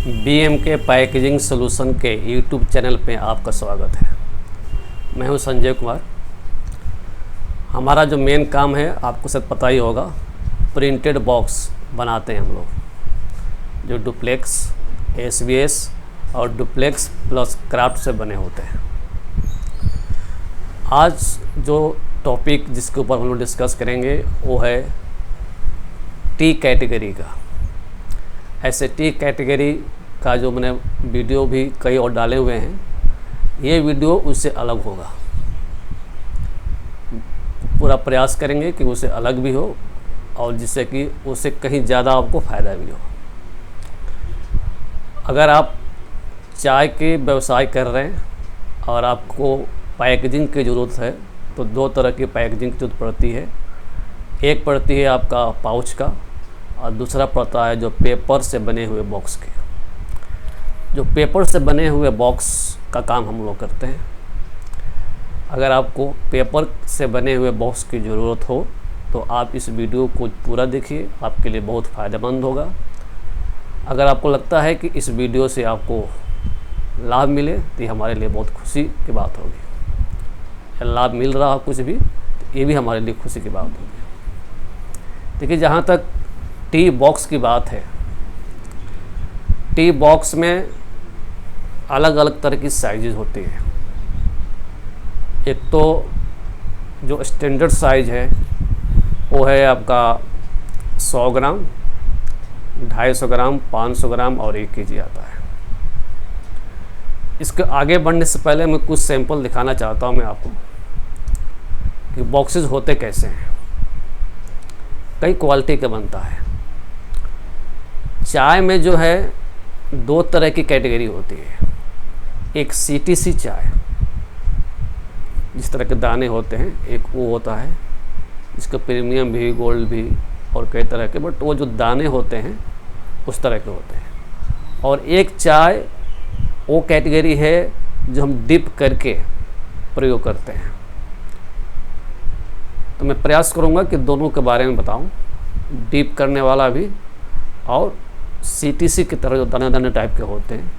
BMK packaging solution के YouTube channel पे आपका स्वागत है। मैं हूं संजय कुमार। हमारा जो मेन काम है आपको शायद पता ही होगा, प्रिंटेड बॉक्स बनाते हैं हम लोग, जो डुप्लेक्स, SBS और डुप्लेक्स प्लस क्राफ्ट से बने होते हैं। आज जो टॉपिक जिसके ऊपर हम लोग डिस्कस करेंगे वो है टी कैटेगरी का। ऐसे टी कैटेगरी का जो मैंने वीडियो भी कई और डाले हुए हैं, ये वीडियो उससे अलग होगा। पूरा प्रयास करेंगे कि उससे अलग भी हो और जिससे कि उससे कहीं ज़्यादा आपको फ़ायदा भी हो। अगर आप चाय के व्यवसाय कर रहे हैं और आपको पैकेजिंग की ज़रूरत है तो दो तरह की पैकेजिंग की ज़रूरत पड़ती है। एक पड़ती है आपका पाउच का और दूसरा पड़ता है जो पेपर से बने हुए बॉक्स के। जो पेपर से बने हुए बॉक्स का काम हम लोग करते हैं। अगर आपको पेपर से बने हुए बॉक्स की ज़रूरत हो तो आप इस वीडियो को पूरा देखिए, आपके लिए बहुत फ़ायदेमंद होगा। अगर आपको लगता है कि इस वीडियो से आपको लाभ मिले तो ये हमारे लिए बहुत खुशी की बात होगी। लाभ मिल रहा हो कुछ भी तो ये भी हमारे लिए खुशी की बात होगी। देखिए, जहाँ तक टी बॉक्स की बात है, टी बॉक्स में अलग अलग तरह की साइजेज होती है। एक तो जो स्टैंडर्ड साइज है वो है आपका 100 ग्राम, 250 ग्राम, 500 ग्राम और 1 kg आता है। इसके आगे बढ़ने से पहले मैं कुछ सैंपल दिखाना चाहता हूँ मैं आपको कि बॉक्सेस होते कैसे हैं। कई क्वालिटी का बनता है। चाय में जो है दो तरह की कैटेगरी होती है। एक CTC चाय, जिस तरह के दाने होते हैं, एक वो होता है जिसका प्रीमियम भी, गोल्ड भी और कई तरह के, बट वो जो दाने होते हैं उस तरह के होते हैं। और एक चाय वो कैटेगरी है जो हम डिप करके प्रयोग करते हैं। तो मैं प्रयास करूँगा कि दोनों के बारे में बताऊँ, डिप करने वाला भी और CTC की तरह जो दाने दाने टाइप के होते हैं,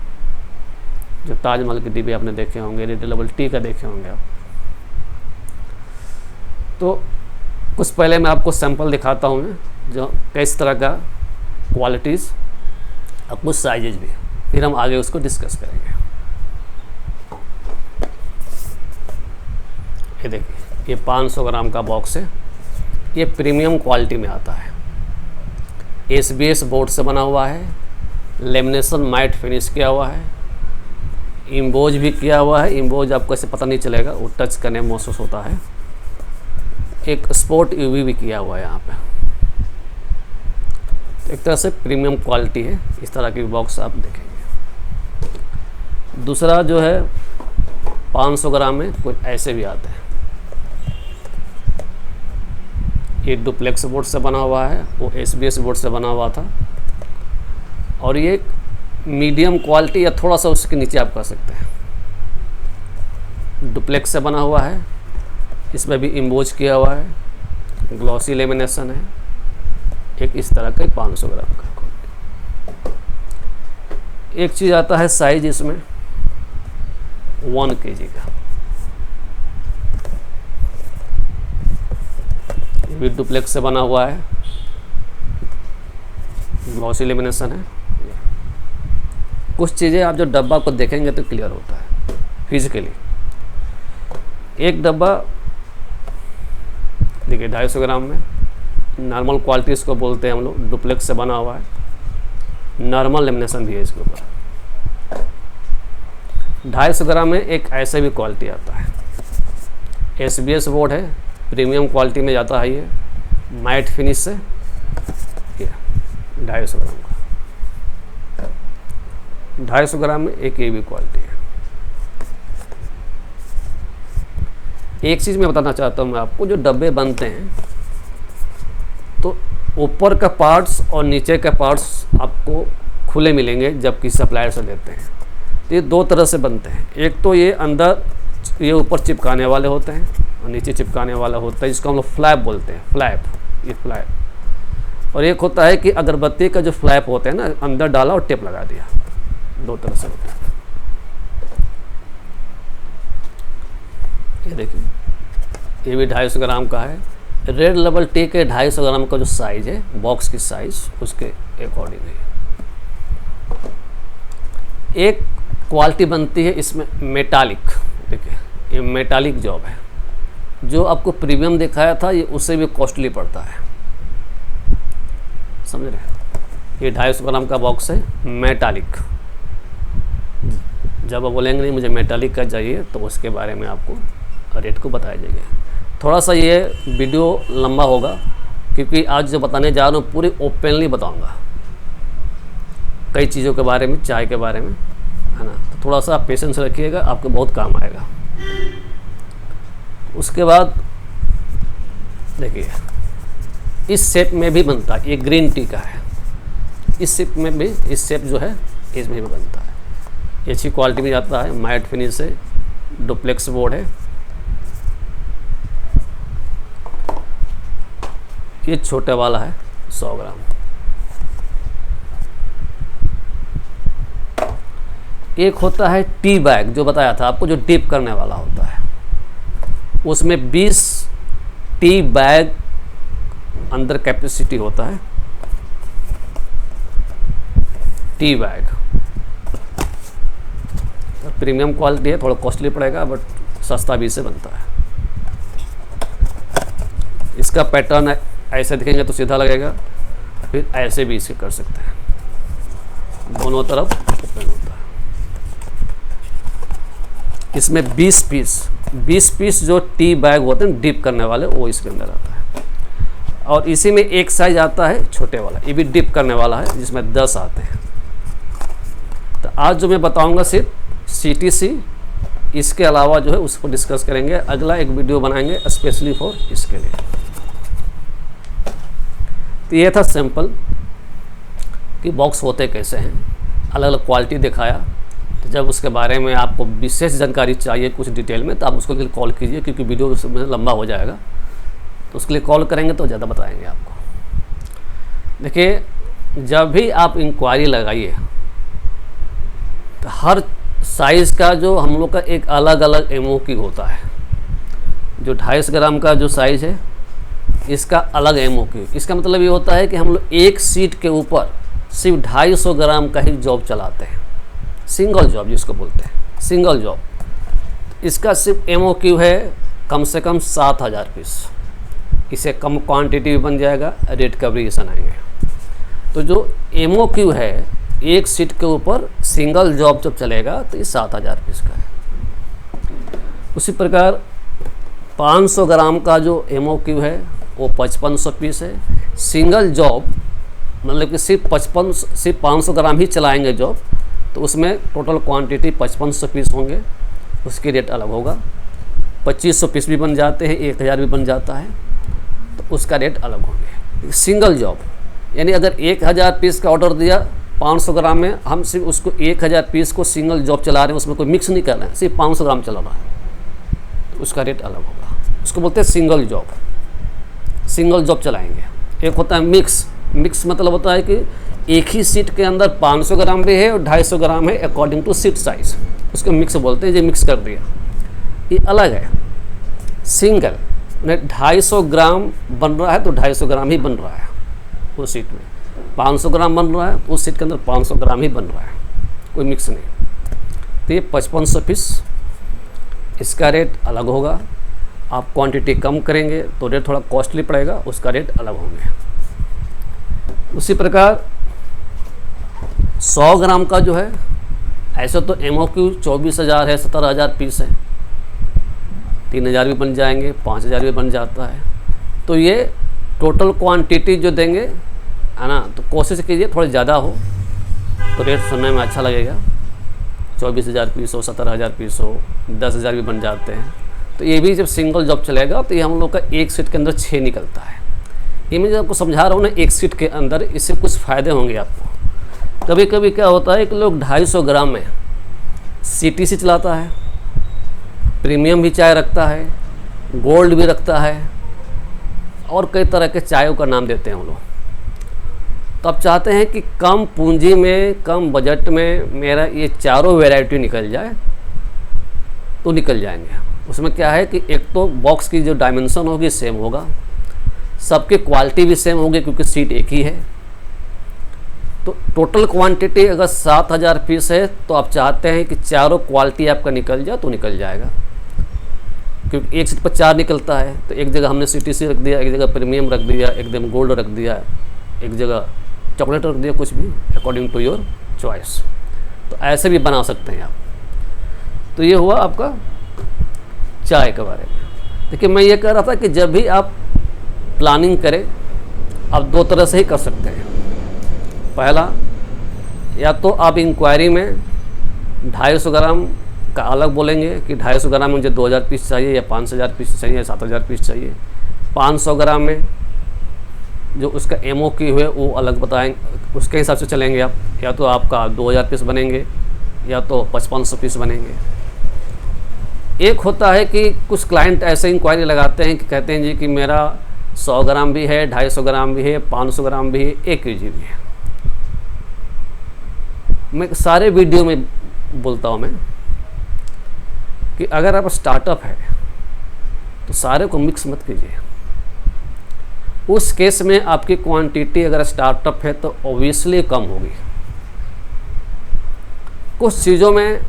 जो ताजमहल के डिब्बे आपने देखे होंगे, रेड लेबल टी का देखे होंगे आप। तो कुछ पहले मैं आपको सैंपल दिखाता हूँ मैं, जो किस तरह का क्वालिटीज़ और कुछ साइजेज भी, फिर हम आगे उसको डिस्कस करेंगे। ये देखिए, ये 500 ग्राम का बॉक्स है। ये प्रीमियम क्वालिटी में आता है। SBS बोर्ड से बना हुआ है, लेमिनेशन मैट फिनिश किया हुआ है, इम्बोज भी किया हुआ है। इम्बोज आपको ऐसे पता नहीं चलेगा, वो टच करने में महसूस होता है। एक स्पोर्ट UV भी किया हुआ है यहाँ पे। तो एक तरह से प्रीमियम क्वालिटी है। इस तरह की बॉक्स आप देखेंगे। दूसरा जो है 500 ग्राम में कुछ ऐसे भी आते हैं। ये डुप्लेक्स बोर्ड से बना हुआ है, वो SBS बोर्ड से बना हुआ था। और ये मीडियम क्वालिटी या थोड़ा सा उसके नीचे आप कर सकते हैं। डुप्लेक्स से बना हुआ है, इसमें भी इम्बोज किया हुआ है, ग्लॉसी लेमिनेशन है। एक इस तरह का 500 ग्राम का क्वालिटी। एक चीज़ आता है साइज इसमें 1 kg का, भी डुप्लेक्स से बना हुआ है, ग्लॉसी लेमिनेशन है। कुछ चीज़ें आप जो डब्बा को देखेंगे तो क्लियर होता है फिजिकली। एक डब्बा देखिए 250 ग्राम में, नॉर्मल क्वालिटी इसको बोलते हैं हम लोग, डुप्लेक्स से बना हुआ है, नॉर्मल लेमिनेशन भी है इसके ऊपर। 250 ग्राम में एक ऐसे भी क्वालिटी आता है। SBS बोर्ड है, प्रीमियम क्वालिटी में जाता है। ये मैट फिनिश से 250 ग्राम का। 250 ग्राम में एक ये भी क्वालिटी है। एक चीज़ मैं बताना चाहता हूँ मैं आपको, जो डब्बे बनते हैं तो ऊपर का पार्ट्स और नीचे का पार्ट्स आपको खुले मिलेंगे जबकि सप्लायर से लेते हैं। तो ये दो तरह से बनते हैं। एक तो ये अंदर, ये ऊपर चिपकाने वाले होते हैं और नीचे चिपकाने वाला होता है, जिसको हम लोग फ्लैप बोलते हैं। फ्लैप, ये फ्लैप। और एक होता है कि अगरबत्ती का जो फ्लैप होता है ना, अंदर डाला और टेप लगा दिया, दो तरह से होता है। ये देखिए, ये भी 250 ग्राम का है। रेड लेबल टी के 250 ग्राम का जो साइज़ है, बॉक्स की साइज़, उसके अकॉर्डिंग है। एक क्वालिटी बनती है इसमें मेटालिक। देखिए, ये मेटालिक जॉब है, जो आपको प्रीमियम दिखाया था ये उससे भी कॉस्टली पड़ता है, समझ रहे हैं। ये 250 ग्राम का बॉक्स है मेटालिक। जब आप बोलेंगे नहीं मुझे मेटालिक का चाहिए तो उसके बारे में आपको रेट को बताया जाएगा। थोड़ा सा ये वीडियो लंबा होगा क्योंकि आज जो बताने जा रहा हूँ पूरी ओपनली बताऊँगा, कई चीज़ों के बारे में, चाय के बारे में, है ना। तो थोड़ा सा पेशेंस रखिएगा, आपको बहुत काम आएगा। उसके बाद देखिए, इस शेप में भी बनता है, ये ग्रीन टी का है। इस शेप में भी, इस शेप जो है इसमें भी बनता है। ये अच्छी क्वालिटी में आता है, मैट फिनिश है, डुप्लेक्स बोर्ड है। ये छोटे वाला है 100 ग्राम। एक होता है टी बैग, जो बताया था आपको, जो डिप करने वाला होता है। उसमें 20 टी बैग अंदर कैपेसिटी होता है। टी बैग प्रीमियम क्वालिटी है, थोड़ा कॉस्टली पड़ेगा बट सस्ता भी इससे बनता है। इसका पैटर्न ऐसे दिखेंगे तो सीधा लगेगा, फिर ऐसे भी इसे कर सकते हैं, दोनों तरफ ओपन होता है। इसमें 20 पीस जो टी बैग होते हैं डिप करने वाले, वो इसके अंदर आता है। और इसी में एक साइज आता है छोटे वाला, ये भी डिप करने वाला है, जिसमें 10 आते हैं। तो आज जो मैं बताऊंगा सिर्फ CTC, इसके अलावा जो है उसको डिस्कस करेंगे। अगला एक वीडियो बनाएंगे स्पेशली फॉर इसके लिए। तो ये था सिंपल कि बॉक्स होते कैसे हैं, अलग अलग क्वालिटी दिखाया। तो जब उसके बारे में आपको विशेष जानकारी चाहिए कुछ डिटेल में, तो आप उसके लिए कॉल कीजिए, क्योंकि वीडियो उसमें लंबा हो जाएगा। तो उसके लिए कॉल करेंगे तो ज़्यादा बताएंगे आपको। देखिए, जब भी आप इंक्वायरी लगाइए तो हर साइज़ का जो हम लोग का एक अलग अलग MOQ होता है। जो 250 ग्राम का जो साइज़ है, इसका अलग MOQ। इसका मतलब ये होता है कि हम लोग एक सीट के ऊपर सिर्फ 250 ग्राम का ही जॉब चलाते हैं, सिंगल जॉब जिसको बोलते हैं, सिंगल जॉब। इसका सिर्फ MOQ है कम से कम 7000 पीस। इसे कम क्वांटिटी भी बन जाएगा, रेट का वेरिएशन आएंगे। तो जो MOQ है, एक सीट के ऊपर सिंगल जॉब जब चलेगा तो ये 7000 पीस का है। उसी प्रकार 500 ग्राम का जो MOQ है वो 5500 पीस है। सिंगल जॉब मतलब कि सिर्फ 500 ग्राम ही चलाएंगे जॉब, तो उसमें टोटल क्वांटिटी 5500 पीस होंगे, उसकी रेट अलग होगा। 2500 पीस भी बन जाते हैं, 1000 भी बन जाता है, तो उसका रेट अलग होंगे। सिंगल जॉब यानी अगर 1000 पीस का ऑर्डर दिया 500 ग्राम में, हम सिर्फ उसको 1000 पीस को सिंगल जॉब चला रहे हैं, उसमें कोई मिक्स नहीं कर रहे हैं, सिर्फ 500 ग्राम चला रहा है, तो उसका रेट अलग होगा। उसको बोलते हैं सिंगल जॉब। सिंगल जॉब चलाएंगे। एक होता है मिक्स। मिक्स मतलब होता है कि एक ही सीट के अंदर 500 ग्राम भी है और 250 ग्राम है, अकॉर्डिंग टू सीट साइज, उसको मिक्स बोलते हैं। ये मिक्स कर दिया, ये अलग है। सिंगल 250 ग्राम बन रहा है तो 250 ग्राम ही बन रहा है उस सीट में, 500 ग्राम बन रहा है तो उस सीट के अंदर 500 ग्राम ही बन रहा है, कोई मिक्स नहीं। तो ये 5500 पीस, इसका रेट अलग होगा। आप क्वांटिटी कम करेंगे तो रेट थोड़ा कॉस्टली पड़ेगा, उसका रेट अलग होंगे। उसी प्रकार 100 ग्राम का जो है, ऐसे तो MOQ 24000 है, 17000 पीस है, 3000 भी बन जाएंगे, 5000 भी बन जाता है। तो ये टोटल क्वांटिटी जो देंगे, है ना, तो कोशिश कीजिए थोड़ा ज़्यादा हो तो रेट सुनने में अच्छा लगेगा। 24000 पीस हो, 17000 पीस हो, 10000 भी बन जाते हैं। तो ये भी जब सिंगल जॉब चलेगा तो ये हम लोग का एक सीट के अंदर 6 निकलता है। ये मैं जो आपको समझा रहा हूँ ना, एक सीट के अंदर, इससे कुछ फ़ायदे होंगे आपको। कभी कभी क्या होता है कि लोग 250 ग्राम में CTC चलाता है, प्रीमियम भी चाय रखता है, गोल्ड भी रखता है, और कई तरह के चायों का नाम देते हैं हम लोग। तो आप चाहते हैं कि कम पूंजी में कम बजट में मेरा ये चारों वैरायटी निकल जाए, तो निकल जाएंगे। उसमें क्या है कि एक तो बॉक्स की जो डायमेंशन होगी सेम होगा, सबकी क्वालिटी भी सेम होगी क्योंकि सीट एक ही है। तो टोटल क्वांटिटी अगर 7000 पीस है तो आप चाहते हैं कि चारों क्वालिटी आपका निकल जाए तो निकल जाएगा, क्योंकि एक सीट पर 4 निकलता है। तो एक जगह हमने CTC रख दिया, एक जगह प्रीमियम रख दिया, एकदम गोल्ड रख दिया, एक जगह चॉकलेट रख दिया, कुछ भी अकॉर्डिंग टू योर चॉइस। तो ऐसे भी बना सकते हैं आप। तो ये हुआ आपका चाय के बारे में। देखिए मैं ये कह रहा था कि जब भी आप प्लानिंग करें आप 2 तरह से ही कर सकते हैं। पहला, या तो आप इंक्वायरी में 250 ग्राम का अलग बोलेंगे कि 250 ग्राम में मुझे 2000 पीस चाहिए या 5000 पीस चाहिए या 7000 पीस चाहिए। 500 ग्राम में जो उसका MOQ है वो अलग बताएंगे, उसके हिसाब से चलेंगे आप। या तो आपका 2000 पीस बनेंगे या तो 5500 पीस बनेंगे। एक होता है कि कुछ क्लाइंट ऐसे इंक्वायरी लगाते हैं कि कहते हैं जी कि मेरा 100 ग्राम भी है, 250 ग्राम भी है, 500 ग्राम भी है, 1 kg भी है। मैं सारे वीडियो में बोलता हूँ मैं कि अगर आप स्टार्टअप है तो सारे को मिक्स मत कीजिए। उस केस में आपकी क्वांटिटी अगर स्टार्टअप है तो ऑब्वियसली कम होगी। कुछ चीज़ों में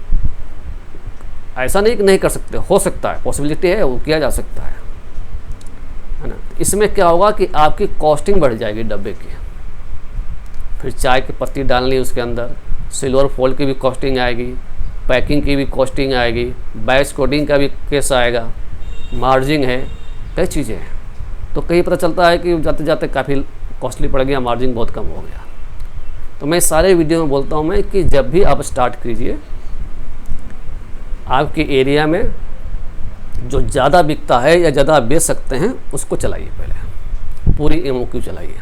ऐसा नहीं कि नहीं कर सकते, हो सकता है, पॉसिबिलिटी है, वो किया जा सकता है ना। इसमें क्या होगा कि आपकी कॉस्टिंग बढ़ जाएगी डब्बे की। फिर चाय की पत्ती डालनी है उसके अंदर, सिल्वर फॉइल की भी कॉस्टिंग आएगी, पैकिंग की भी कॉस्टिंग आएगी, बैच कोडिंग का भी केस आएगा, मार्जिन है, कई चीज़ें हैं। तो कहीं पता चलता है कि जाते जाते काफ़ी कॉस्टली पड़ गया, मार्जिन बहुत कम हो गया। तो मैं सारे वीडियो में बोलता हूँ मैं कि जब भी आप स्टार्ट कीजिए, आपके एरिया में जो ज़्यादा बिकता है या ज़्यादा बेच सकते हैं उसको चलाइए, पहले पूरी MOQ चलाइए।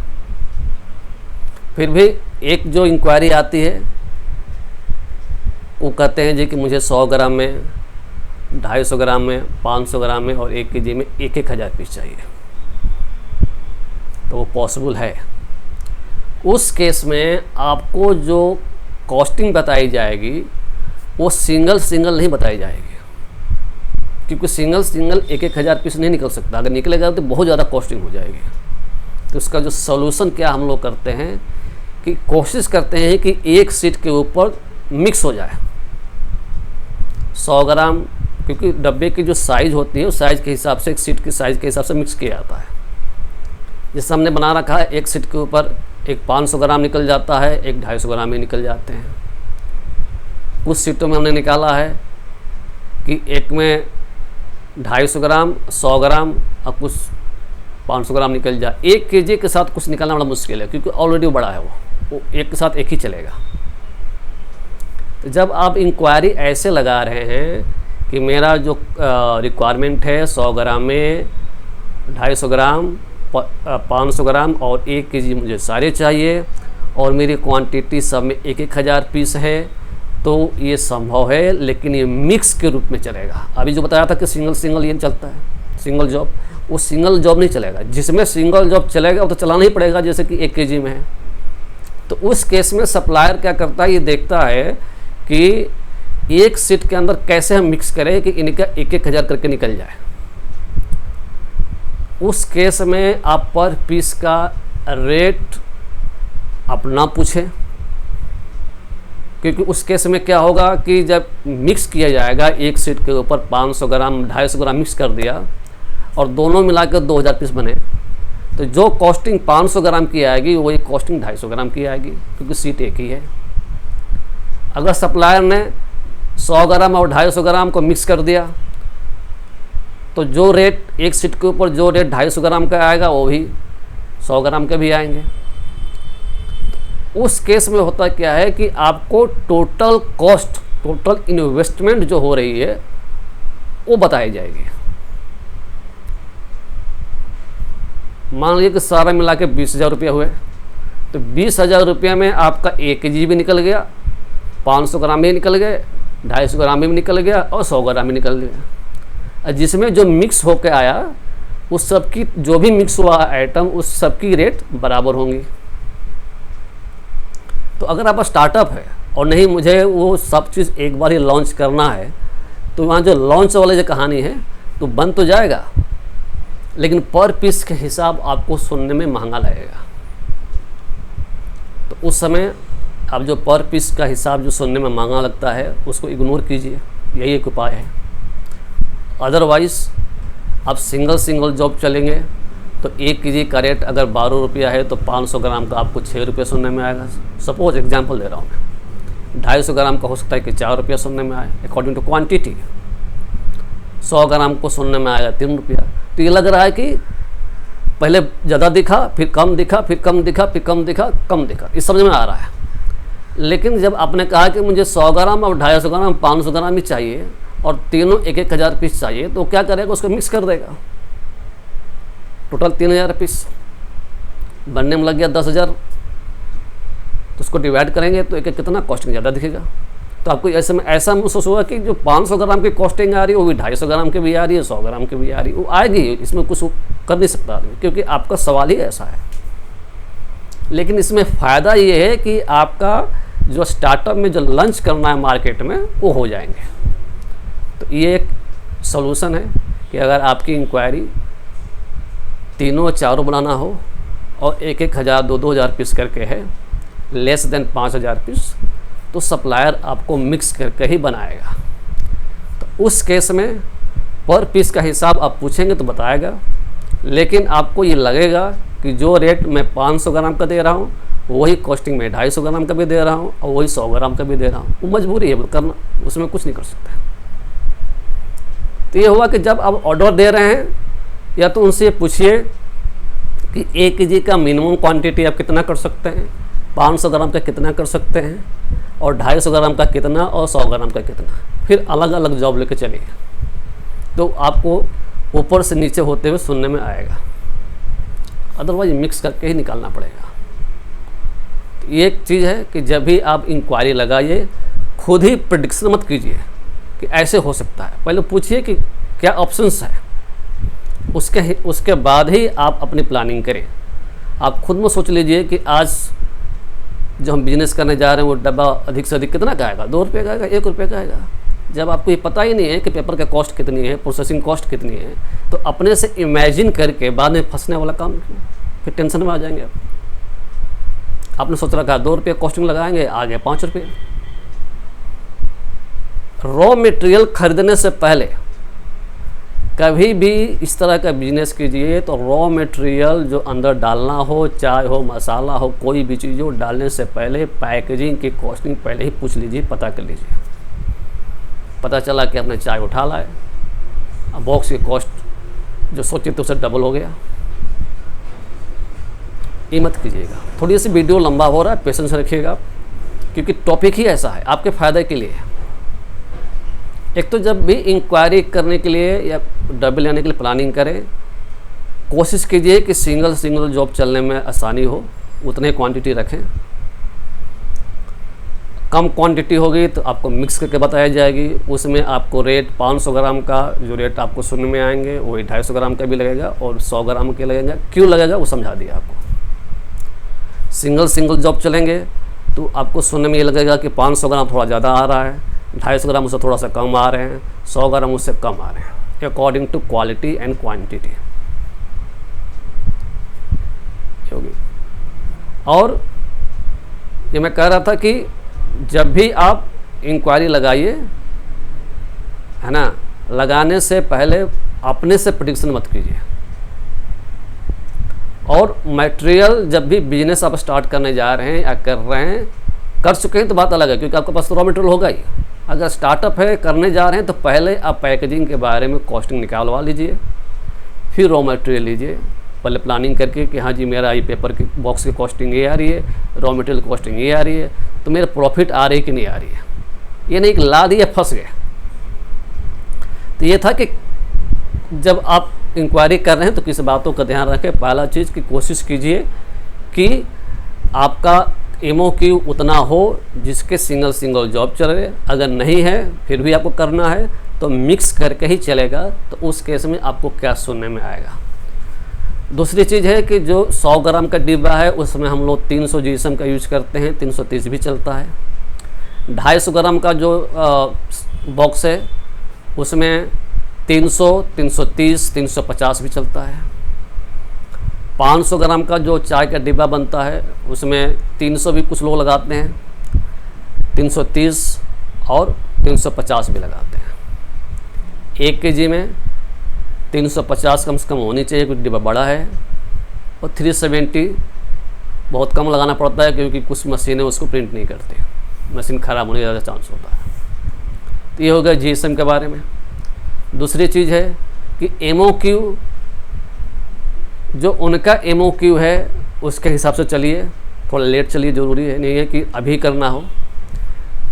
फिर भी एक जो इंक्वायरी आती है वो कहते हैं जी कि मुझे 100 ग्राम में, 250 ग्राम में, 500 ग्राम में और 1 kg में 1000 पीस चाहिए। तो वो पॉसिबल है। उस केस में आपको जो कॉस्टिंग बताई जाएगी वो सिंगल नहीं बताई जाएगी, क्योंकि सिंगल 1000 पीस नहीं निकल सकता। अगर निकलेगा तो बहुत ज़्यादा कॉस्टिंग हो जाएगी। तो इसका जो सॉल्यूशन क्या हम लोग करते हैं कि कोशिश करते हैं कि एक सीट के ऊपर मिक्स हो जाए 100 ग्राम, क्योंकि डब्बे की जो साइज़ होती है उस साइज़ के हिसाब से, एक सीट की साइज़ के हिसाब से मिक्स किया जाता है। जैसे हमने बना रखा है, एक सीट के ऊपर एक 500 ग्राम निकल जाता है, एक 250 ग्राम ही निकल जाते हैं। कुछ सीटों में हमने निकाला है कि एक में 250 ग्राम, 100 ग्राम और कुछ 500 ग्राम निकल जाए। 1 kg के साथ कुछ निकालना बड़ा मुश्किल है, क्योंकि ऑलरेडी बड़ा है वो एक के साथ एक ही चलेगा। तो जब आप इंक्वायरी ऐसे लगा रहे हैं कि मेरा जो रिक्वायरमेंट है 100 ग्राम में, 250 ग्राम, 500 ग्राम और 1 kg मुझे सारे चाहिए और मेरी क्वांटिटी सब में 1000 पीस है, तो ये संभव है। लेकिन ये मिक्स के रूप में चलेगा। अभी जो बताया था कि सिंगल ये चलता है, सिंगल जॉब, वो सिंगल जॉब नहीं चलेगा। जिसमें सिंगल जॉब चलेगा वो तो चलाना ही पड़ेगा, जैसे कि 1 kg में है। तो उस केस में सप्लायर क्या करता है, ये देखता है कि एक सीट के अंदर कैसे हम मिक्स करें कि इनका 1000 करके निकल जाए। उस केस में आप पर पीस का रेट आप ना पूछें, क्योंकि उस केस में क्या होगा कि जब मिक्स किया जाएगा एक सीट के ऊपर 500 ग्राम 250 ग्राम मिक्स कर दिया और दोनों मिलाकर 2000 पीस बने, तो जो कॉस्टिंग 500 ग्राम की आएगी वही कॉस्टिंग 250 ग्राम की आएगी, क्योंकि सीट एक ही है। अगर सप्लायर ने 100 ग्राम और 250 ग्राम को मिक्स कर दिया तो जो रेट एक सीट के ऊपर जो रेट 250 ग्राम का आएगा वो भी 100 ग्राम के भी आएंगे। उस केस में होता क्या है कि आपको टोटल कॉस्ट, टोटल इन्वेस्टमेंट जो हो रही है वो बताई जाएगी। मान लीजिए कि सारा मिला के 20,000 रुपया हुए, तो 20,000 रुपया में आपका 1 kg भी निकल गया, 500 ग्राम भी निकल गए, 250 ग्राम भी निकल गया और 100 ग्राम भी निकल गया। जिसमें जो मिक्स होकर आया उस सब की, जो भी मिक्स हुआ आइटम उस सब की रेट बराबर होंगी। तो अगर आपका स्टार्टअप है और नहीं मुझे वो सब चीज़ एक बार ही लॉन्च करना है, तो वहाँ जो लॉन्च वाली जो कहानी है तो बन तो जाएगा, लेकिन पर पीस के हिसाब आपको सुनने में महंगा लगेगा। तो उस समय आप जो पर पीस का हिसाब जो सुनने में महंगा लगता है उसको इग्नोर कीजिए, यही एक उपाय है। अदरवाइज़ आप सिंगल जॉब चलेंगे तो 1 केजी का रेट अगर 12 रुपया है तो 500 ग्राम का आपको 6 रुपये सुनने में आएगा। सपोज एग्जांपल दे रहा हूँ मैं, 250 ग्राम का हो सकता है कि 4 रुपया सुनने में आए अकॉर्डिंग टू क्वांटिटी। 100 ग्राम को सुनने में आएगा 3 रुपया। तो ये लग रहा है कि पहले ज़्यादा दिखा, फिर कम दिखा, फिर कम दिखा, फिर कम दिखा, कम दिखा, इस समझ में आ रहा है। लेकिन जब आपने कहा कि मुझे 100 ग्राम और 250 ग्राम 500 ग्राम ही चाहिए और तीनों 1-1 हज़ार पीस चाहिए, तो क्या करेगा, उसको मिक्स कर देगा। टोटल 3000 पीस बनने में लग गया 10,000, तो उसको डिवाइड करेंगे तो एक कितना कॉस्टिंग ज़्यादा दिखेगा। तो आपको ऐसे में ऐसा महसूस होगा कि जो 500 ग्राम की कॉस्टिंग आ रही है वो भी 250 ग्राम की भी आ रही है, 100 ग्राम की भी आ रही है, वो आएगी, इसमें कुछ कर नहीं सकता आदमी, क्योंकि आपका सवाल ही ऐसा है। लेकिन इसमें फ़ायदा ये है कि आपका जो स्टार्टअप में जो लंच करना है मार्केट में वो हो जाएंगे। तो ये एक सॉल्यूशन है कि अगर आपकी इंक्वायरी तीनों चारों बनाना हो और 1-1 हज़ार 2-2 हज़ार पीस करके है, लेस देन 5,000 पीस, तो सप्लायर आपको मिक्स करके ही बनाएगा। तो उस केस में पर पीस का हिसाब आप पूछेंगे तो बताएगा, लेकिन आपको ये लगेगा कि जो रेट मैं 500 ग्राम का दे रहा हूँ वही कॉस्टिंग में 250 ग्राम का भी दे रहा हूँ और वही 100 ग्राम का भी दे रहा हूँ। वो मजबूरी है करना, उसमें कुछ नहीं कर सकते। तो ये हुआ कि जब आप ऑर्डर दे रहे हैं या तो उनसे पूछिए कि 1 केजी का मिनिमम क्वांटिटी आप कितना कर सकते हैं, 500 ग्राम का कितना कर सकते हैं और 250 ग्राम का कितना और 100 ग्राम का कितना, फिर अलग अलग जॉब लेके चलिए, तो आपको ऊपर से नीचे होते हुए सुनने में आएगा। अदरवाइज मिक्स करके ही निकालना पड़ेगा। तो ये एक चीज़ है कि जब भी आप इंक्वायरी लगाइए, खुद ही प्रेडिक्शन मत कीजिए कि ऐसे हो सकता है, पहले पूछिए कि क्या ऑप्शंस है, उसके बाद ही आप अपनी प्लानिंग करें। आप खुद में सोच लीजिए कि आज जो हम बिजनेस करने जा रहे हैं वो डब्बा अधिक से अधिक कितना का आएगा, 2 रुपये का आएगा, 1 रुपये का आएगा। जब आपको ये पता ही नहीं है कि पेपर का कॉस्ट कितनी है, प्रोसेसिंग कॉस्ट कितनी है, तो अपने से इमेजिन करके बाद में फंसने वाला काम, फिर टेंशन में आ जाएंगे आप। आपने सोच रखा 2 रुपये कॉस्टिंग लगाएंगे, आ गया 5 रुपये। रॉ मटेरियल खरीदने से पहले कभी भी इस तरह का बिजनेस कीजिए तो रॉ मटेरियल जो अंदर डालना हो, चाय हो, मसाला हो, कोई भी चीज़ हो, डालने से पहले पैकेजिंग की कॉस्टिंग पहले ही पूछ लीजिए, पता कर लीजिए। पता चला कि आपने चाय उठा लाए, अब बॉक्स की कॉस्ट जो सोची तो उससे डबल हो गया, ये मत कीजिएगा। थोड़ी सी वीडियो लंबा हो रहा है, पेशेंस रखिएगा, क्योंकि टॉपिक ही ऐसा है, आपके फ़ायदे के लिए। एक तो जब भी इंक्वायरी करने के लिए या डब्बे लेने के लिए प्लानिंग करें, कोशिश कीजिए कि सिंगल जॉब चलने में आसानी हो, उतने क्वांटिटी रखें। कम क्वांटिटी होगी तो आपको मिक्स करके बताई जाएगी, उसमें आपको रेट 500 ग्राम का जो रेट आपको सुनने में आएंगे वही 250 ग्राम का भी लगेगा और 100 ग्राम के लगेगा। क्यों लगेगा वो समझा दिया आपको। सिंगल जॉब चलेंगे तो आपको सुनने में ये लगेगा कि 500 ग्राम थोड़ा ज़्यादा आ रहा है, 250 ग्राम उससे थोड़ा सा कम आ रहे हैं, 100 ग्राम उससे कम आ रहे हैं, according to quality and quantity होगी। और ये मैं कह रहा था कि जब भी आप इंक्वायरी लगाइए, है ना, लगाने से पहले अपने से प्रेडिक्शन मत कीजिए। और मटेरियल जब भी बिजनेस आप स्टार्ट करने जा रहे हैं या कर रहे हैं, कर चुके हैं तो बात अलग है, क्योंकि आपके पास तो रॉ मटेरियल होगा ही। अगर स्टार्टअप है, करने जा रहे हैं, तो पहले आप पैकेजिंग के बारे में कॉस्टिंग निकालवा लीजिए, फिर रॉ मटेरियल लीजिए। पहले प्लानिंग करके कि हाँ जी मेरा ये पेपर की बॉक्स की कॉस्टिंग ये आ रही है, रॉ मटेरियल की कॉस्टिंग ये आ रही है, तो मेरा प्रॉफिट आ रही है कि नहीं आ रही है। ये नहीं कि ला दिया फंस गए। तो ये था कि जब आप इंक्वायरी कर रहे हैं तो किस बातों का ध्यान रखें। पहला चीज़ की कोशिश कीजिए कि आपका MOQ उतना हो जिसके सिंगल जॉब चले। अगर नहीं है फिर भी आपको करना है तो मिक्स करके ही चलेगा। तो उस केस में आपको क्या सुनने में आएगा, दूसरी चीज़ है कि जो 100 ग्राम का डिब्बा है उसमें हम लोग 300 जीएसएम का यूज करते हैं, 330 भी चलता है। 250 ग्राम का जो बॉक्स है उसमें 300, 330, 350 भी चलता है। 500 ग्राम का जो चाय का डिब्बा बनता है उसमें 300 भी कुछ लोग लगाते हैं, 330 और 350 भी लगाते हैं। 1 केजी में 350 कम से कम होनी चाहिए, कुछ डिब्बा बड़ा है। और 370 बहुत कम लगाना पड़ता है क्योंकि कुछ मशीनें उसको प्रिंट नहीं करती, मशीन ख़राब होने का ज़्यादा चांस होता है। तो ये हो गया जीएसएम के बारे में। दूसरी चीज़ है कि एमओक्यू, जो उनका एमओक्यू है उसके हिसाब से चलिए, थोड़ा लेट चलिए, ज़रूरी है नहीं है कि अभी करना हो।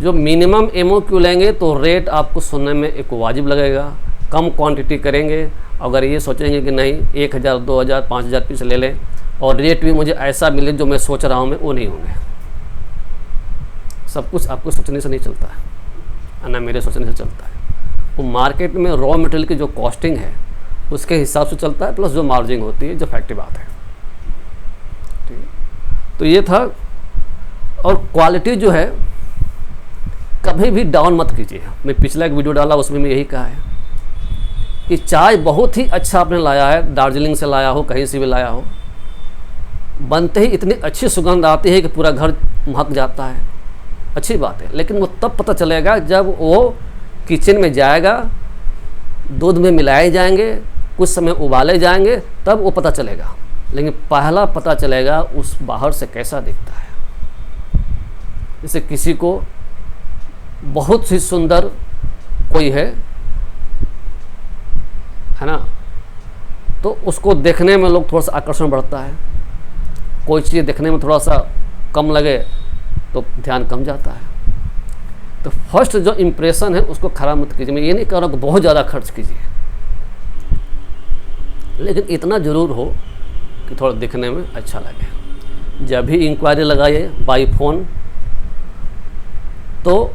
जो मिनिमम एमओक्यू लेंगे तो रेट आपको सुनने में एक वाजिब लगेगा। कम क्वांटिटी करेंगे, अगर ये सोचेंगे कि नहीं 1000, 2000, 5000 पीस ले लें और रेट भी मुझे ऐसा मिले जो मैं सोच रहा हूँ मैं, वो नहीं होंगे। सब कुछ आपको सोचने से नहीं चलता है, ना मेरे सोचने से चलता है। वो मार्केट में रॉ मटेरियल की जो कॉस्टिंग है उसके हिसाब से चलता है, प्लस जो मार्जिन होती है, जो फैक्ट बात है। ठीक है, तो ये था। और क्वालिटी जो है कभी भी डाउन मत कीजिए। मैं पिछला एक वीडियो डाला उसमें मैं यही कहा है कि चाय बहुत ही अच्छा आपने लाया है, दार्जिलिंग से लाया हो, कहीं से भी लाया हो, बनते ही इतनी अच्छी सुगंध आती है कि पूरा घर महक जाता है, अच्छी बात है। लेकिन वो तब पता चलेगा जब वो किचन में जाएगा, दूध में मिलाए जाएंगे, कुछ समय उबाले जाएंगे, तब वो पता चलेगा। लेकिन पहला पता चलेगा उस बाहर से कैसा दिखता है। जैसे किसी को बहुत ही सुंदर कोई है ना, तो उसको देखने में लोग थोड़ा सा आकर्षण बढ़ता है। कोई चीज़ देखने में थोड़ा सा कम लगे तो ध्यान कम जाता है। तो फर्स्ट जो इम्प्रेशन है उसको खराब मत कीजिए। मैं ये नहीं कह रहा हूँ कि बहुत ज़्यादा खर्च कीजिए, लेकिन इतना ज़रूर हो कि थोड़ा दिखने में अच्छा लगे। जब भी इंक्वायरी लगाइए बाई फ़ोन, तो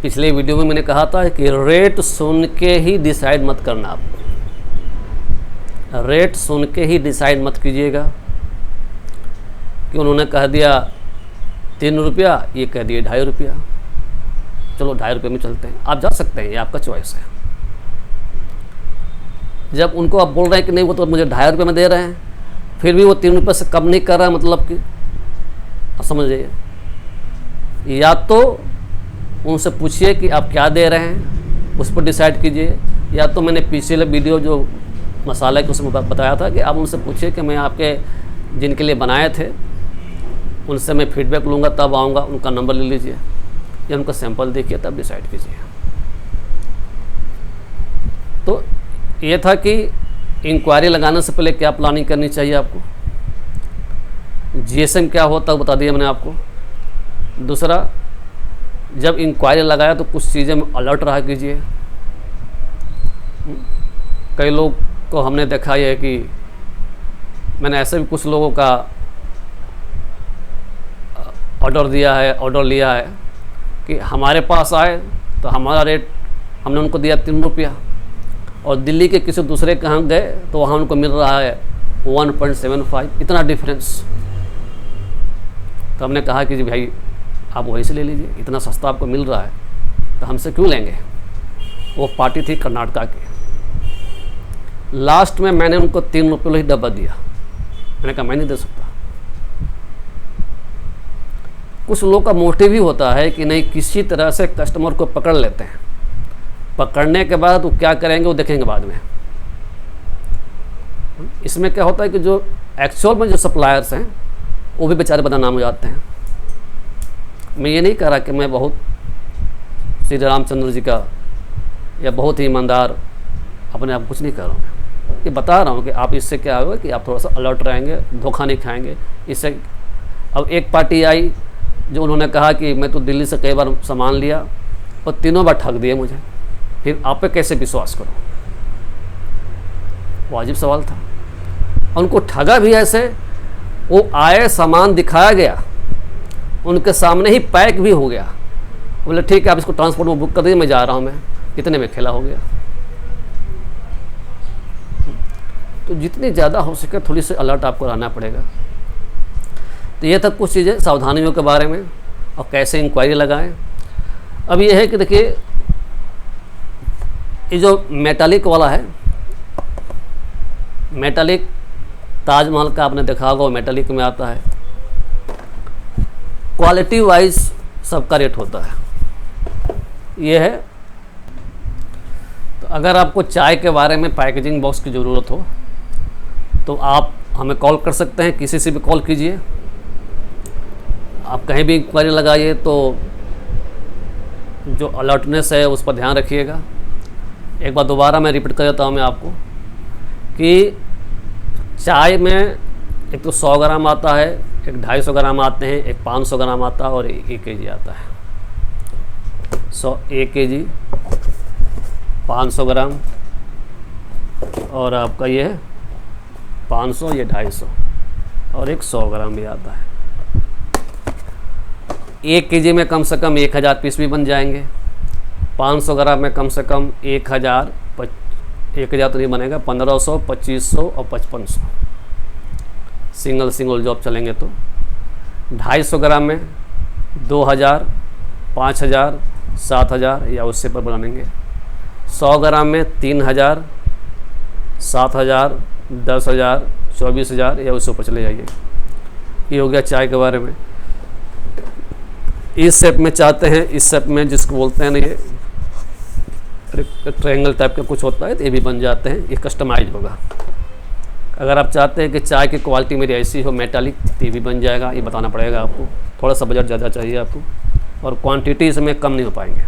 पिछले वीडियो में मैंने कहा था कि रेट सुन के ही डिसाइड मत करना। आप रेट सुन के ही डिसाइड मत कीजिएगा कि उन्होंने कह दिया 3 रुपया, ये कह दिए 2.5 रुपया, चलो 2.5 रुपये में चलते हैं। आप जा सकते हैं, ये आपका चॉइस है। जब उनको आप बोल रहे हैं कि नहीं वो तो मुझे 2.5 रुपये में दे रहे हैं, फिर भी वो 3 रुपये से कम नहीं कर रहा है, मतलब कि आप समझ जाइए। या तो उनसे पूछिए कि आप क्या दे रहे हैं, उस पर डिसाइड कीजिए। या तो मैंने पिछले वीडियो जो मसाला के उसमें बताया था कि आप उनसे पूछिए कि मैं आपके जिनके लिए बनाए थे उनसे मैं फीडबैक लूँगा, तब आऊँगा, उनका नंबर ले लीजिए या उनका सैंपल देखिए, तब डिसाइड कीजिए। तो ये था कि इंक्वायरी लगाने से पहले क्या प्लानिंग करनी चाहिए आपको। जीएसएम क्या होता है बता दिया मैंने आपको। दूसरा, जब इंक्वायरी लगाया तो कुछ चीज़ें में अलर्ट रहा कीजिए। कई लोग को हमने देखा है कि मैंने ऐसे भी कुछ लोगों का ऑर्डर दिया है, ऑर्डर लिया है कि हमारे पास आए तो हमारा रेट हमने उनको दिया 3 रुपया, और दिल्ली के किसी दूसरे के यहाँ गए तो वहाँ उनको मिल रहा है 1.75, इतना डिफरेंस। तो हमने कहा कि जी भाई आप वहीं से ले लीजिए, इतना सस्ता आपको मिल रहा है तो हमसे क्यों लेंगे। वो पार्टी थी कर्नाटका की। लास्ट में मैंने उनको 3 रुपये ही डब्बा दिया। मैंने कहा मैं नहीं दे सकता। कुछ लोगों का मोटिव ही होता है कि नहीं, किसी तरह से कस्टमर को पकड़ लेते हैं। पकड़ने के बाद वो क्या करेंगे वो देखेंगे बाद में। इसमें क्या होता है कि जो एक्चुअल में जो सप्लायर्स हैं वो भी बेचारे बदनाम हो जाते हैं। मैं ये नहीं कह रहा कि मैं बहुत श्री रामचंद्र जी का या बहुत ही ईमानदार अपने आप कुछ नहीं कर रहा हूँ। ये बता रहा हूँ कि आप इससे क्या होगा कि आप थोड़ा सा अलर्ट रहेंगे, धोखा नहीं खाएंगे इससे। अब एक पार्टी आई जो उन्होंने कहा कि मैं तो दिल्ली से कई बार सामान लिया और तीनों बार ठग दिए मुझे, फिर आप पे कैसे विश्वास करूँ। वाजिब सवाल था। उनको ठगा भी ऐसे, वो आए, सामान दिखाया गया, उनके सामने ही पैक भी हो गया। बोले ठीक है आप इसको ट्रांसपोर्ट में बुक कर दीजिए, मैं जा रहा हूँ, मैं इतने में खेला हो गया। तो जितनी ज़्यादा हो सके थोड़ी सी अलर्ट आपको रहना पड़ेगा। तो ये तक कुछ चीज़ें सावधानियों के बारे में और कैसे इंक्वायरी लगाएं। अब ये है कि देखिए, ये जो मेटालिक वाला है, मेटालिक ताजमहल का आपने देखा होगा, मेटालिक में आता है। क्वालिटी वाइज सबका रेट होता है, ये है। तो अगर आपको चाय के बारे में पैकेजिंग बॉक्स की ज़रूरत हो तो आप हमें कॉल कर सकते हैं, किसी से भी कॉल कीजिए, आप कहीं भी इंक्वायरी लगाइए। तो जो अलर्टनेस है उस पर ध्यान रखिएगा। एक बार दोबारा मैं रिपीट कर देता हूँ मैं आपको कि चाय में एक तो 100 ग्राम आता है, एक 250 ग्राम आते हैं, एक 500 ग्राम आता है और 1 kg आता है। 1 kg 500 ग्राम और आपका ये है 500, ये 250 और एक 100 ग्राम भी आता है। 1 kg में कम से कम 1000 पीस भी बन जाएंगे। 500 ग्राम में कम से कम 1000 तो नहीं बनेगा, 1500, 2500 और 5500 सिंगल जॉब चलेंगे। तो 250 ग्राम में 2000, 5000, 7000 या उससे पर बनेंगे। 100 ग्राम में 3000, 7000, 10000, 24000 या उससे ऊपर चले जाइए। ये हो गया चाय के बारे में। इस शेप में चाहते हैं, इस शेप में जिसको बोलते हैं ना, ये ट्रायंगल टाइप का कुछ होता है, तो ये भी बन जाते हैं। ये कस्टमाइज होगा। अगर आप चाहते हैं कि चाय की क्वालिटी मेरी ऐसी हो मेटालिक, तो ये भी बन जाएगा। ये बताना पड़ेगा आपको, थोड़ा सा बजट ज़्यादा चाहिए आपको, और क्वांटिटी इसमें कम नहीं हो पाएंगे।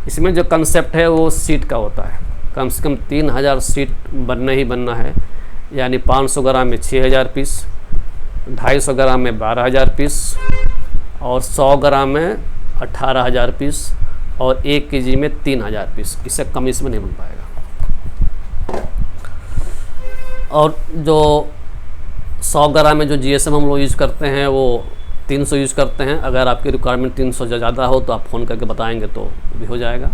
इसमें जो कंसेप्ट है वो सीट का होता है। कम से कम 3000 सीट बनना ही बनना है, यानी 500 ग्राम में 6000 पीस, 250 ग्राम में 12000 पीस और 100 ग्राम में 18000 पीस और 1 kg में 3000 पीस। इससे कम इसमें नहीं बन पाएगा। और जो 100 ग्राम में जो GSM हम लोग यूज़ करते हैं वो 300 यूज़ करते हैं। अगर आपकी रिक्वायरमेंट 300 से ज़्यादा हो तो आप फ़ोन करके बताएंगे तो भी हो जाएगा।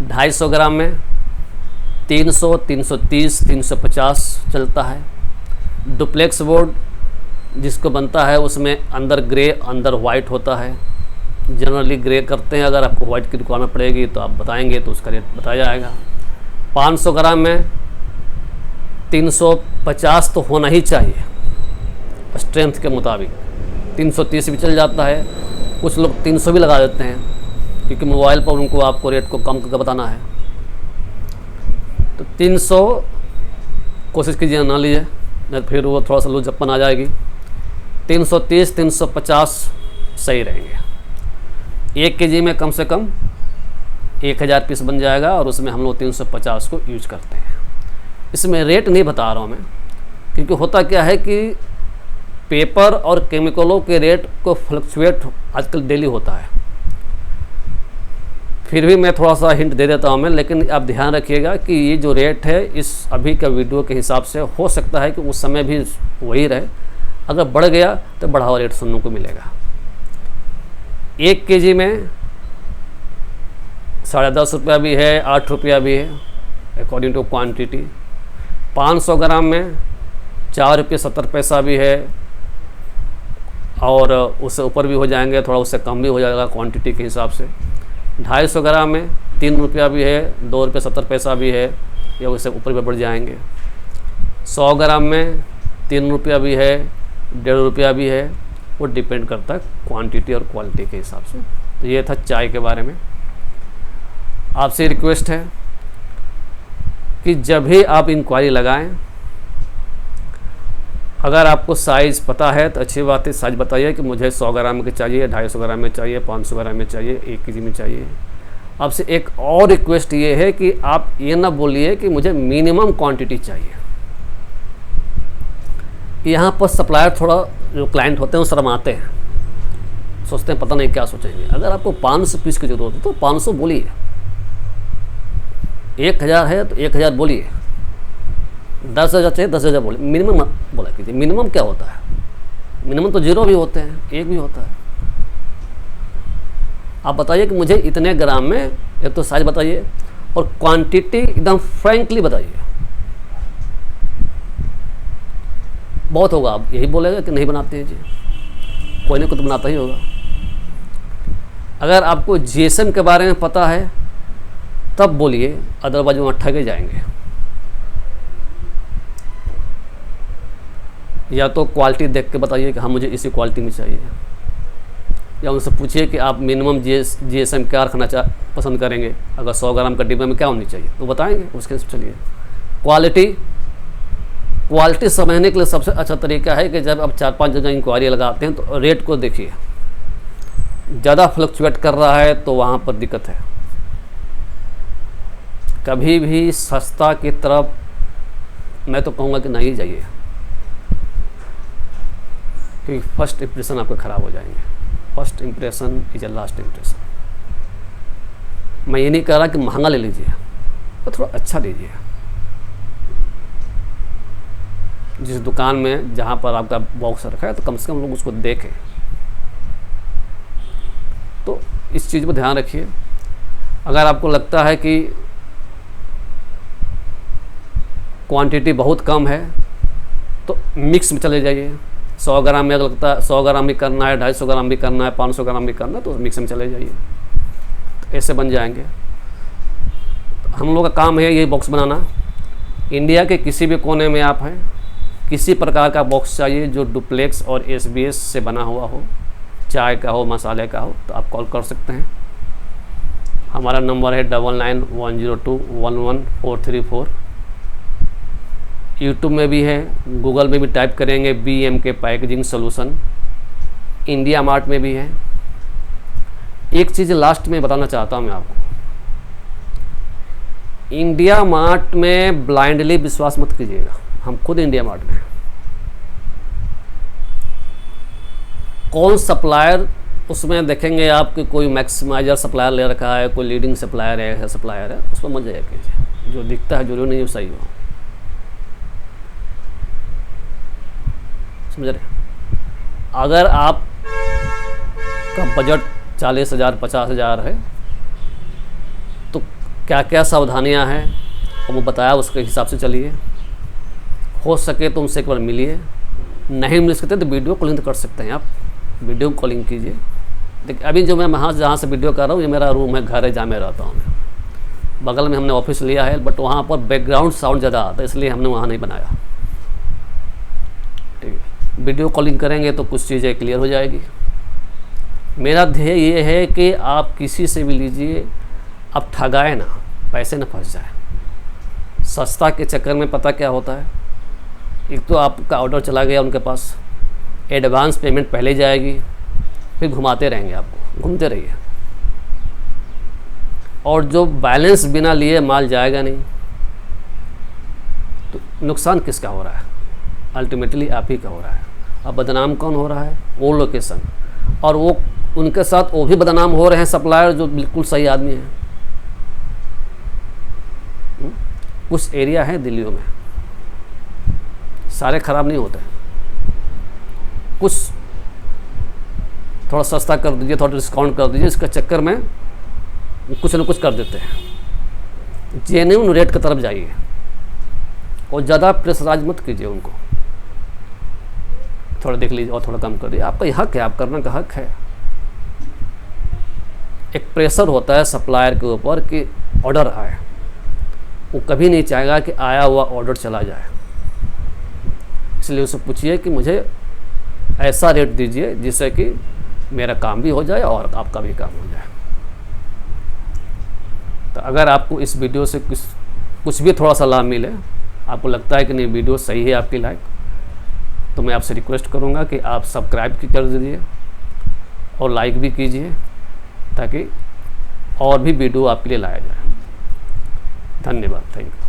250 ग्राम में 300, 330, 350 चलता है। डुप्लेक्स बोर्ड जिसको बनता है उसमें अंदर ग्रे अंदर वाइट होता है। जनरली ग्रे करते हैं, अगर आपको वाइट की रिक्वायरमेंट पड़ेगी तो आप बताएंगे तो उसका रेट बताया जाएगा। 500 ग्राम में 350 तो होना ही चाहिए स्ट्रेंथ के मुताबिक। 330 भी चल जाता है, कुछ लोग 300 भी लगा देते हैं क्योंकि मोबाइल पर उनको आपको रेट को कम करके बताना है। तो 300 कोशिश कीजिए ना लीजिए, नहीं फिर वो थोड़ा सा लूजपन आ जाएगी। 330, 350 सही रहेंगे। 1 kg में कम से कम 1000 पीस बन जाएगा और उसमें हम लोग 350 को यूज करते हैं। इसमें रेट नहीं बता रहा हूँ मैं, क्योंकि होता क्या है कि पेपर और केमिकलों के रेट को फ्लक्चुएट आजकल डेली होता है। फिर भी मैं थोड़ा सा हिंट दे देता हूँ मैं, लेकिन आप ध्यान रखिएगा कि ये जो रेट है इस अभी का वीडियो के हिसाब से हो सकता है कि उस समय भी वही रहे। अगर बढ़ गया तो बढ़ा हुआ रेट सुनने को मिलेगा। 1 kg में 10.5 रुपया भी है, 8 रुपया भी है, अकॉर्डिंग टू क्वांटिटी। 500 ग्राम में 4 रुपये 70 पैसा भी है और उससे ऊपर भी हो जाएंगे, थोड़ा उससे कम भी हो जाएगा क्वांटिटी के हिसाब से। 250 ग्राम में 3 रुपया भी है, 2 रुपये 70 पैसा भी है, या उससे ऊपर भी बढ़ जाएंगे। 100 ग्राम में 3 रुपया भी है, 1.5 रुपया भी है, वो डिपेंड करता है क्वांटिटी और क्वालिटी के हिसाब से। तो ये था चाय के बारे में। आपसे रिक्वेस्ट है कि जब भी आप इंक्वायरी लगाएं, अगर आपको साइज़ पता है तो अच्छी बात है, साइज़ बताइए कि मुझे 100 ग्राम के चाहिए, 250 ग्राम में चाहिए, 500 ग्राम में चाहिए, 1 kg में चाहिए। आपसे एक और रिक्वेस्ट ये है कि आप ये ना बोलिए कि मुझे मिनिमम क्वांटिटी चाहिए। यहाँ पर सप्लायर थोड़ा जो क्लाइंट होते हैं वो शर्माते हैं, सोचते हैं पता नहीं क्या सोचेंगे। अगर आपको 500 पीस की ज़रूरत है तो 500 बोलिए, 1000 है तो 1000 बोलिए, 10,000 चाहिए 10,000 बोलिए, मिनिमम बोला कीजिए। मिनिमम क्या होता है? मिनिमम तो 0 भी होते हैं, 1 भी होता है। आप बताइए कि मुझे इतने ग्राम में, एक तो साइज बताइए और क्वांटिटी एकदम फ्रैंकली बताइए। बहुत होगा, आप यही बोलेगा कि नहीं बनाते हैं जी, कोई ना कोई तो बनाता ही होगा। अगर आपको जीएसएम के बारे में पता है तब बोलिए, अदरवाइज वहाँ ठगे जाएंगे। या तो क्वालिटी देख के बताइए कि हाँ मुझे इसी क्वालिटी में चाहिए, या उनसे पूछिए कि आप मिनिमम जीएसएम क्या रखना पसंद करेंगे, अगर 100 ग्राम का डिब्बे में क्या होनी चाहिए तो बताएंगे, उसके हिसाब से चलिए। क्वालिटी समझने के लिए सबसे अच्छा तरीका है कि जब आप 4-5 जगह इंक्वायरी लगाते हैं तो रेट को देखिए, ज़्यादा फ्लक्चुएट कर रहा है तो वहाँ पर दिक्कत है। कभी भी सस्ता की तरफ मैं तो कहूँगा कि नहीं जाइए, क्योंकि फर्स्ट इंप्रेशन आपके ख़राब हो जाएंगे। First impression is a last impression. मैं ये नहीं कह रहा कि महंगा ले लीजिए, तो थोड़ा अच्छा लीजिए। जिस दुकान में जहाँ पर आपका बॉक्स रखा है तो कम से कम लोग उसको देखें। तो इस चीज़ पर ध्यान रखिए। अगर आपको लगता है कि क्वांटिटी बहुत कम है तो मिक्स में चले जाइए। 100 ग्राम में अगर लगता है 100 ग्राम भी करना है, 250 ग्राम भी करना है, 500 ग्राम भी करना है तो मिक्स में चले जाइए, तो ऐसे बन जाएंगे। हम लोग का काम है यही बॉक्स बनाना। इंडिया के किसी भी कोने में आप हैं, किसी प्रकार का बॉक्स चाहिए जो डुप्लेक्स और SBS से बना हुआ हो, चाय का हो, मसाले का हो, तो आप कॉल कर सकते हैं। हमारा नंबर है 9910211434। यूट्यूब में भी है, गूगल में भी टाइप करेंगे BMK packaging solution. India mart में भी है। एक चीज़ लास्ट में बताना चाहता हूँ मैं आपको, इंडिया मार्ट में ब्लाइंडली विश्वास मत कीजिएगा। हम खुद इंडिया मार्ट में हैं। कौन सप्लायर उसमें देखेंगे आप कि कोई मैक्सिमाइजर सप्लायर ले रखा है, कोई लीडिंग सप्लायर है, उस पर मत जाया कीजिए। जो दिखता है जरूरी नहीं वो सही हो, समझ रहे। अगर आप का बजट 40,000 50,000 है तो क्या क्या सावधानियां हैं वो बताया, उसके हिसाब से चलिए। हो सके तो उनसे एक बार मिलिए, नहीं मिल सकते तो वीडियो कॉलिंग कर सकते हैं आप, वीडियो कॉलिंग कीजिए। देखिए अभी जो मैं वहाँ जहाँ से वीडियो कर रहा हूँ, ये मेरा रूम है, घर है जहाँ मैं रहता हूँ। बगल में हमने ऑफिस लिया है, बट वहाँ पर बैकग्राउंड साउंड ज़्यादा आता है, इसलिए हमने वहाँ नहीं बनाया। ठीक है, वीडियो कॉलिंग करेंगे तो कुछ चीज़ें क्लियर हो जाएगी। मेरा ध्येय ये है कि आप किसी से भी लीजिए, आप ठगाए ना, पैसे ना फंस जाए। सस्ता के चक्कर में पता क्या होता है, एक तो आपका ऑर्डर चला गया उनके पास, एडवांस पेमेंट पहले जाएगी, फिर घुमाते रहेंगे आपको, घूमते रहिए, और जो बैलेंस बिना लिए माल जाएगा नहीं, तो नुकसान किसका हो रहा है? अल्टीमेटली आप ही का हो रहा है। अब बदनाम कौन हो रहा है? वो लोकेशन, और वो उनके साथ वो भी बदनाम हो रहे हैं सप्लायर जो बिल्कुल सही आदमी है। कुछ एरिया है दिल्लियों में, सारे ख़राब नहीं होते, कुछ थोड़ा सस्ता कर दीजिए, थोड़ा डिस्काउंट कर दीजिए, इसके चक्कर में कुछ न कुछ कर देते हैं। जेन्युइन रेट की तरफ जाइए और ज़्यादा प्रेशराइज मत कीजिए उनको, थोड़ा देख लीजिए और थोड़ा कम कर दीजिए। आपका ये हक है, आप करने का हक है। एक प्रेशर होता है सप्लायर के ऊपर कि ऑर्डर आए, वो कभी नहीं चाहेगा कि आया हुआ ऑर्डर चला जाए, इसलिए उससे पूछिए कि मुझे ऐसा रेट दीजिए जिससे कि मेरा काम भी हो जाए और आपका भी काम हो जाए। तो अगर आपको इस वीडियो से कुछ भी थोड़ा सा लाभ मिले, आपको लगता है कि नहीं वीडियो सही है आपके लायक, तो मैं आपसे रिक्वेस्ट करूंगा कि आप सब्सक्राइब कर दीजिए और लाइक भी कीजिए, ताकि और भी वीडियो आपके लिए लाया जाए। धन्यवाद, थैंक यू।